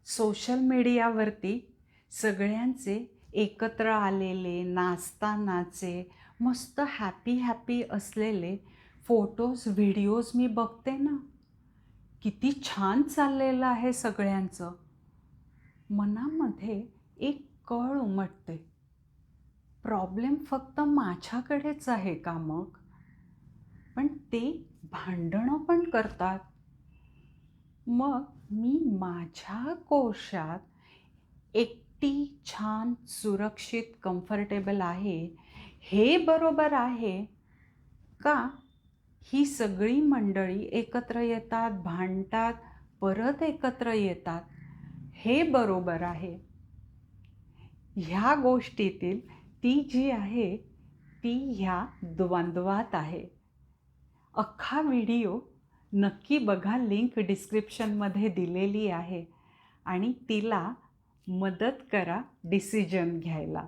Social मीडियावरती सगळ्यांचे एकत्र आलेले नाचतानाचे मस्त हॅपी हॅपी असलेले फोटोज व्हिडिओज मी बघते ना. किती छान चाललेलं आहे सगळ्यांचं. मनामध्ये एक कळ उमटते. प्रॉब्लेम फक्त माझ्याकडेच आहे का मग? पण ते भांडणं पण करतात. मग मी माझ्या कोशात एकटी छान सुरक्षित कम्फर्टेबल आहे, हे बरोबर आहे का ही सगळी मंडळी एकत्र येतात, भांडतात, परत एकत्र येतात, हे बरोबर आहे? ह्या गोष्टीतील ती जी आहे ती ह्या द्वंद्वात आहे. अख्खा व्हिडिओ नक्की बघा, लिंक डिस्क्रिप्शनमध्ये दिलेली आहे आणि तिला मदत करा डिसिजन घ्यायला.